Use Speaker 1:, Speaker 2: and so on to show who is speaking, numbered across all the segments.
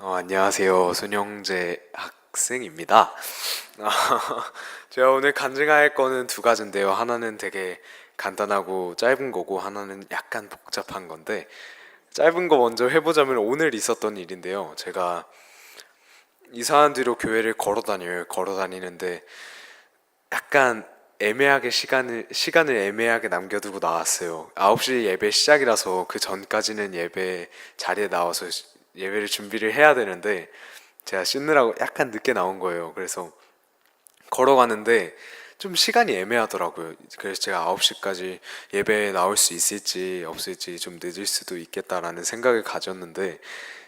Speaker 1: 안녕하세요. 손영재 학생입니다. 제가 오늘 간증할 거는 두 가지인데요. 하나는 되게 간단하고 짧은 거고, 하나는 약간 복잡한 건데, 짧은 거 먼저 해보자면 오늘 있었던 일인데요. 제가 이사한 뒤로 교회를 걸어 다녀요. 걸어 다니는데, 약간 시간을 애매하게 남겨두고 나왔어요. 9시 예배 시작이라서 그 전까지는 예배 자리에 나와서 예배를 준비를 해야 되는데 제가 씻느라고 약간 늦게 나온 거예요. 그래서 걸어가는데 좀 시간이 애매하더라고요. 그래서 제가 9시까지 예배에 나올 수 있을지 없을지 좀 늦을 수도 있겠다라는 생각을 가졌는데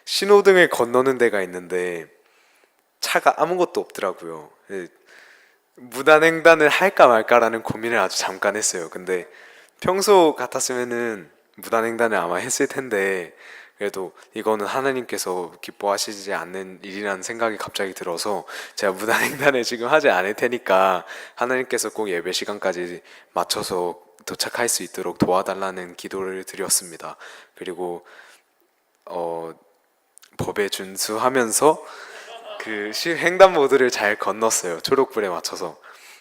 Speaker 1: 신호등을 건너는 데가 있는데 차가 아무것도 없더라고요. 무단횡단을 할까 말까라는 고민을 아주 잠깐 했어요. 근데 평소 같았으면은 무단횡단을 아마 했을 텐데 그래도 이거는 하나님께서 기뻐하시지 않는 일이라는 생각이 갑자기 들어서 제가 무단횡단을 지금 하지 않을 테니까 하나님께서 꼭 예배 시간까지 맞춰서 도착할 수 있도록 도와달라는 기도를 드렸습니다. 그리고 어, 법에 준수하면서 횡단보도를 잘 건넜어요. 초록불에 맞춰서.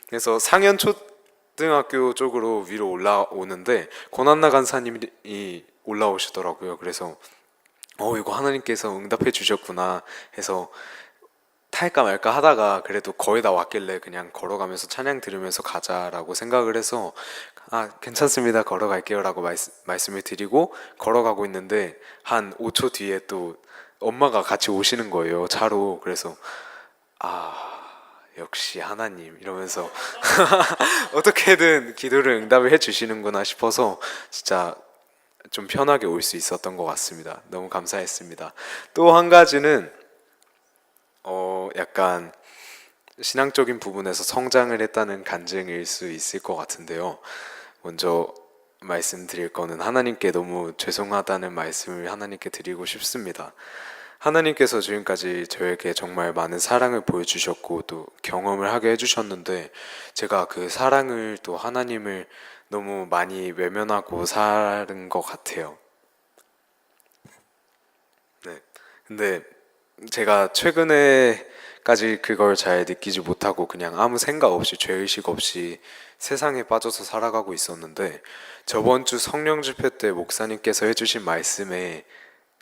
Speaker 1: 그래서 상현 초등학교 쪽으로 위로 올라오는데 고난나 간사님이 올라오시더라고요. 그래서 이거 하나님께서 응답해 주셨구나 해서 탈까 말까 하다가 그래도 거의 다 왔길래 그냥 걸어가면서 찬양 들으면서 가자라고 생각을 해서 괜찮습니다 걸어갈게요 라고 말씀을 드리고 걸어가고 있는데 한 5초 뒤에 또 엄마가 같이 오시는 거예요 차로. 그래서 역시 하나님 이러면서 어떻게든 기도를 응답을 해 주시는구나 싶어서 진짜 좀 편하게 올 수 있었던 것 같습니다. 너무 감사했습니다. 또 한 가지는 약간 신앙적인 부분에서 성장을 했다는 간증일 수 있을 것 같은데요. 먼저 말씀드릴 거는 하나님께 너무 죄송하다는 말씀을 하나님께 드리고 싶습니다. 하나님께서 지금까지 저에게 정말 많은 사랑을 보여주셨고 또 경험을 하게 해주셨는데 제가 그 사랑을 또 하나님을 너무 많이 외면하고 사는 것 같아요. 네. 근데 제가 최근에까지 그걸 잘 느끼지 못하고 그냥 아무 생각 없이 죄의식 없이 세상에 빠져서 살아가고 있었는데 저번 주 성령 집회 때 목사님께서 해주신 말씀에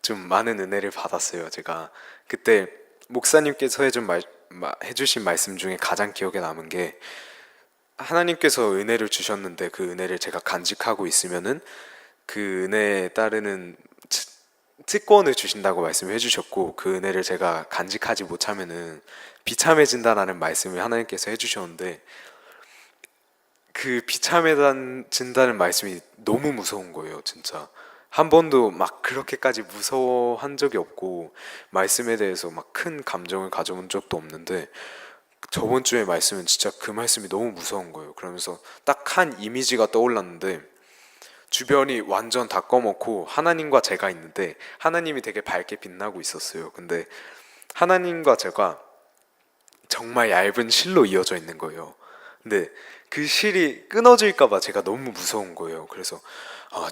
Speaker 1: 좀 많은 은혜를 받았어요. 제가 그때 목사님께서 해주신 말씀 중에 가장 기억에 남은 게 하나님께서 은혜를 주셨는데 그 은혜를 제가 간직하고 있으면은 그 은혜에 따르는 특권을 주신다고 말씀을 해주셨고 그 은혜를 제가 간직하지 못하면은 비참해진다라는 말씀을 하나님께서 해주셨는데 그 비참해진다는 말씀이 너무 무서운 거예요, 진짜. 한 번도 막 그렇게까지 무서워한 적이 없고 말씀에 대해서 막 큰 감정을 가져본 적도 없는데 저번 주에 말씀은 진짜 그 말씀이 너무 무서운 거예요. 그러면서 딱 한 이미지가 떠올랐는데 주변이 완전 다 꺼먹고 하나님과 제가 있는데 하나님이 되게 밝게 빛나고 있었어요. 근데 하나님과 제가 정말 얇은 실로 이어져 있는 거예요. 근데 그 실이 끊어질까봐 제가 너무 무서운 거예요. 그래서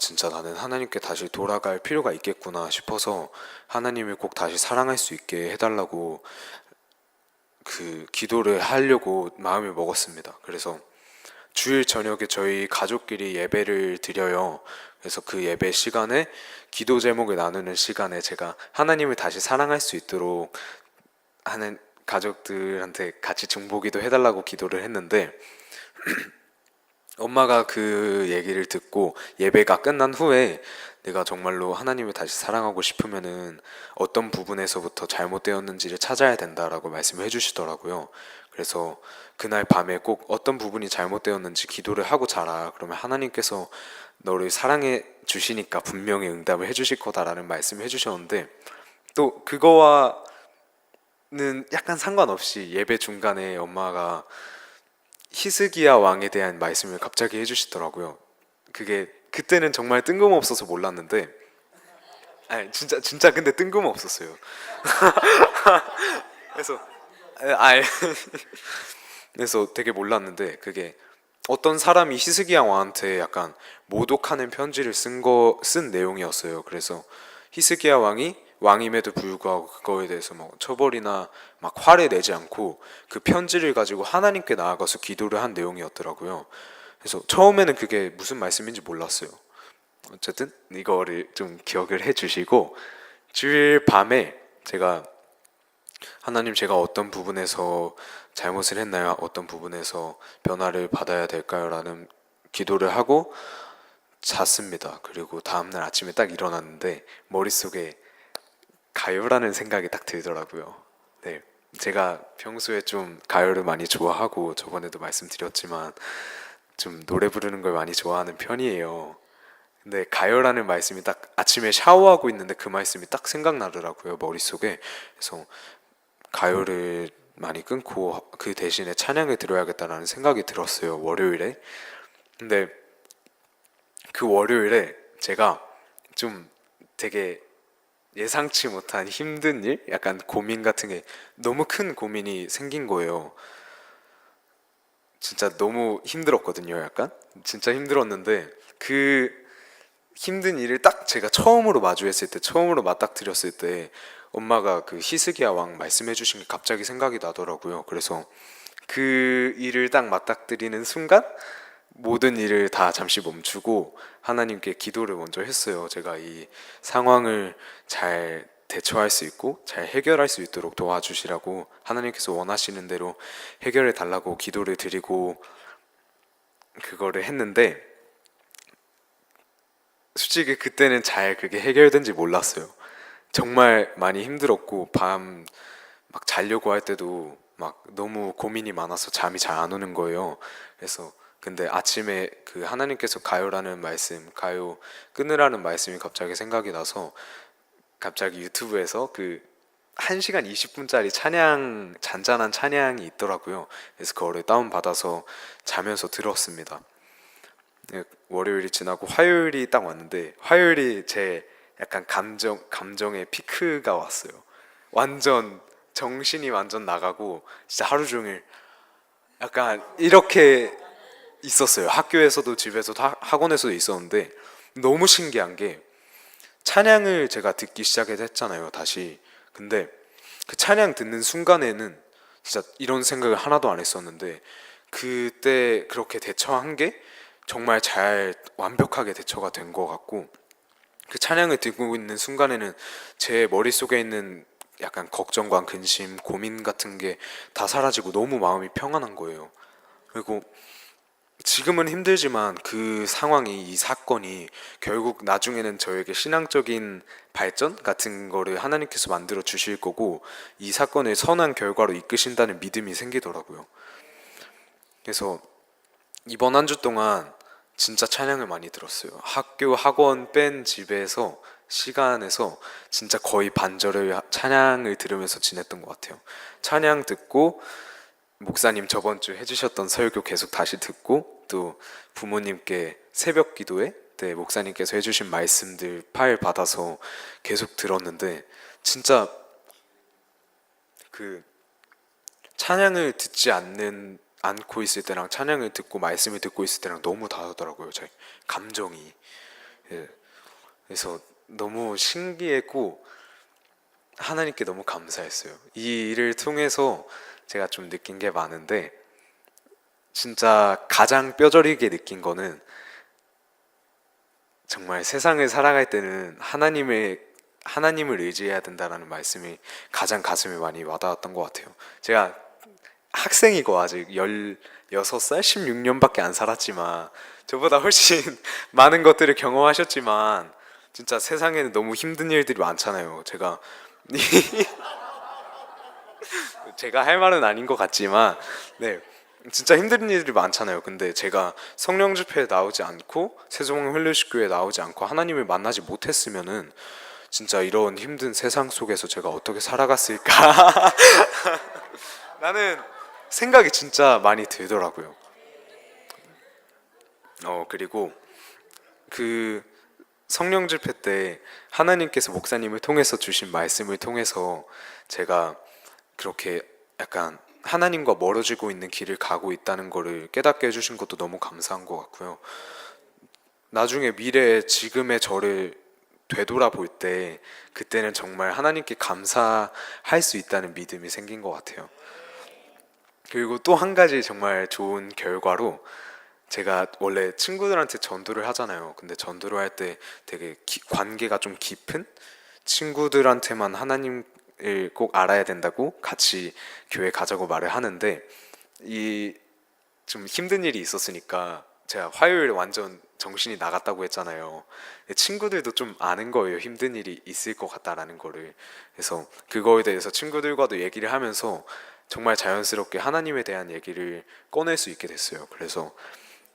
Speaker 1: 진짜 나는 하나님께 다시 돌아갈 필요가 있겠구나 싶어서 하나님을 꼭 다시 사랑할 수 있게 해달라고 그 기도를 하려고 마음을 먹었습니다. 그래서 주일 저녁에 저희 가족끼리 예배를 드려요. 그래서 그 예배 시간에 기도 제목을 나누는 시간에 제가 하나님을 다시 사랑할 수 있도록 하는 가족들한테 같이 중보기도 해달라고 기도를 했는데 엄마가 그 얘기를 듣고 예배가 끝난 후에 내가 정말로 하나님을 다시 사랑하고 싶으면은 어떤 부분에서부터 잘못되었는지를 찾아야 된다라고 말씀을 해주시더라고요. 그래서 그날 밤에 꼭 어떤 부분이 잘못되었는지 기도를 하고 자라. 그러면 하나님께서 너를 사랑해 주시니까 분명히 응답을 해주실 거다라는 말씀을 해주셨는데 또 그거와는 약간 상관없이 예배 중간에 엄마가 히스기야 왕에 대한 말씀을 갑자기 해주시더라고요. 그게 그때는 정말 뜬금없어서 몰랐는데, 아니 진짜 근데 뜬금없었어요. 그래서 아 그래서 되게 몰랐는데 그게 어떤 사람이 히스기야 왕한테 약간 모독하는 편지를 쓴 내용이었어요. 그래서 히스기야 왕이 왕임에도 불구하고 그거에 대해서 뭐 처벌이나 막 화를 내지 않고 그 편지를 가지고 하나님께 나아가서 기도를 한 내용이었더라고요. 그래서 처음에는 그게 무슨 말씀인지 몰랐어요. 어쨌든 이거를 좀 기억을 해주시고, 주일 밤에 제가 하나님, 제가 어떤 부분에서 잘못을 했나요? 어떤 부분에서 변화를 받아야 될까요? 라는 기도를 하고 잤습니다. 그리고 다음날 아침에 딱 일어났는데 머릿속에 가요라는 생각이 딱 들더라고요. 네. 제가 평소에 좀 가요를 많이 좋아하고, 저번에도 말씀드렸지만 좀 노래 부르는 걸 많이 좋아하는 편이에요. 근데 가요라는 말씀이 딱 아침에 샤워하고 있는데 그 말씀이 딱 생각나더라고요, 머릿속에. 그래서 가요를 많이 끊고 그 대신에 찬양을 들어야겠다라는 생각이 들었어요, 월요일에. 근데 그 월요일에 제가 좀 되게 예상치 못한 힘든 일? 약간 고민 같은 게, 너무 큰 고민이 생긴 거예요. 진짜 너무 힘들었거든요, 약간. 진짜 힘들었는데 그 힘든 일을 딱 제가 처음으로 마주했을 때, 처음으로 맞닥뜨렸을 때 엄마가 그 히스기야 왕 말씀해 주신 게 갑자기 생각이 나더라고요. 그래서 그 일을 딱 맞닥뜨리는 순간 모든 일을 다 잠시 멈추고 하나님께 기도를 먼저 했어요. 제가 이 상황을 잘 대처할 수 있고 잘 해결할 수 있도록 도와주시라고, 하나님께서 원하시는 대로 해결해 달라고 기도를 드리고 그거를 했는데, 솔직히 그때는 잘 그게 해결된지 몰랐어요. 정말 많이 힘들었고, 밤 막 자려고 할 때도 막 너무 고민이 많아서 잠이 잘 안 오는 거예요. 그래서 근데 아침에 그 하나님께서 가요라는 말씀, 가요 끊으라는 말씀이 갑자기 생각이 나서 갑자기 유튜브에서 그 1시간 20분짜리 찬양, 잔잔한 찬양이 있더라고요. 그래서 그거를 다운받아서 자면서 들었습니다. 네, 월요일이 지나고 화요일이 딱 왔는데, 화요일이 제 약간 감정의 피크가 왔어요. 완전 정신이 완전 나가고 진짜 하루 종일 약간 이렇게 있었어요. 학교에서도 집에서도 학원에서도 있었는데, 너무 신기한 게 찬양을 제가 듣기 시작했잖아요, 다시. 근데 그 찬양 듣는 순간에는 진짜 이런 생각을 하나도 안 했었는데, 그때 그렇게 대처한 게 정말 잘 완벽하게 대처가 된 것 같고, 그 찬양을 듣고 있는 순간에는 제 머릿속에 있는 약간 걱정과 근심, 고민 같은 게 다 사라지고 너무 마음이 평안한 거예요. 그리고 지금은 힘들지만 그 상황이, 이 사건이 결국 나중에는 저에게 신앙적인 발전 같은 거를 하나님께서 만들어 주실 거고, 이 사건을 선한 결과로 이끄신다는 믿음이 생기더라고요. 그래서 이번 한 주 동안 진짜 찬양을 많이 들었어요. 학교 학원 뺀 집에서 시간에서 진짜 거의 반절을 찬양을 들으면서 지냈던 것 같아요. 찬양 듣고 목사님 저번 주 해주셨던 설교 계속 다시 듣고, 또 부모님께 새벽 기도에 때 목사님께서 해주신 말씀들 파일 받아서 계속 들었는데, 진짜 그 찬양을 듣지 않고 있을 때랑 찬양을 듣고 말씀을 듣고 있을 때랑 너무 다르더라고요, 제 감정이. 예. 그래서 너무 신기했고 하나님께 너무 감사했어요. 이 일을 통해서 제가 좀 느낀 게 많은데, 진짜 가장 뼈저리게 느낀 거는, 정말 세상을 살아갈 때는 하나님을 의지해야 된다라는 말씀이 가장 가슴에 많이 와닿았던 것 같아요. 제가 학생이고 아직 16살, 16년밖에 안 살았지만, 저보다 훨씬 많은 것들을 경험하셨지만, 진짜 세상에는 너무 힘든 일들이 많잖아요. 제가 할 말은 아닌 것 같지만, 네, 진짜 힘든 일들이 많잖아요. 근데 제가 성령 집회에 나오지 않고 세종 헬리식 교회에 나오지 않고 하나님을 만나지 못했으면은 진짜 이런 힘든 세상 속에서 제가 어떻게 살아갔을까 나는 생각이 진짜 많이 들더라고요. 그리고 그 성령 집회 때 하나님께서 목사님을 통해서 주신 말씀을 통해서 제가 그렇게 약간 하나님과 멀어지고 있는 길을 가고 있다는 거를 깨닫게 해주신 것도 너무 감사한 것 같고요. 나중에 미래에 지금의 저를 되돌아볼 때 그때는 정말 하나님께 감사할 수 있다는 믿음이 생긴 것 같아요. 그리고 또 한 가지 정말 좋은 결과로, 제가 원래 친구들한테 전도를 하잖아요. 근데 전도를 할 때 되게 관계가 좀 깊은 친구들한테만 하나님을 꼭 알아야 된다고 같이 교회 가자고 말을 하는데, 이 좀 힘든 일이 있었으니까 제가 화요일에 완전 정신이 나갔다고 했잖아요. 친구들도 좀 아는 거예요. 힘든 일이 있을 것 같다라는 거를. 그래서 그거에 대해서 친구들과도 얘기를 하면서 정말 자연스럽게 하나님에 대한 얘기를 꺼낼 수 있게 됐어요. 그래서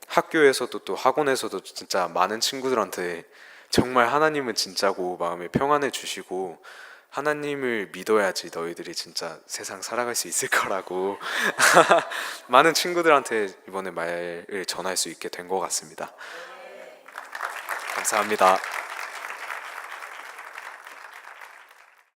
Speaker 1: 학교에서도 또 학원에서도 진짜 많은 친구들한테 정말 하나님은 진짜고 마음에 평안을 주시고 하나님을 믿어야지 너희들이 진짜 세상 살아갈 수 있을 거라고 많은 친구들한테 이번에 말을 전할 수 있게 된 것 같습니다. 감사합니다.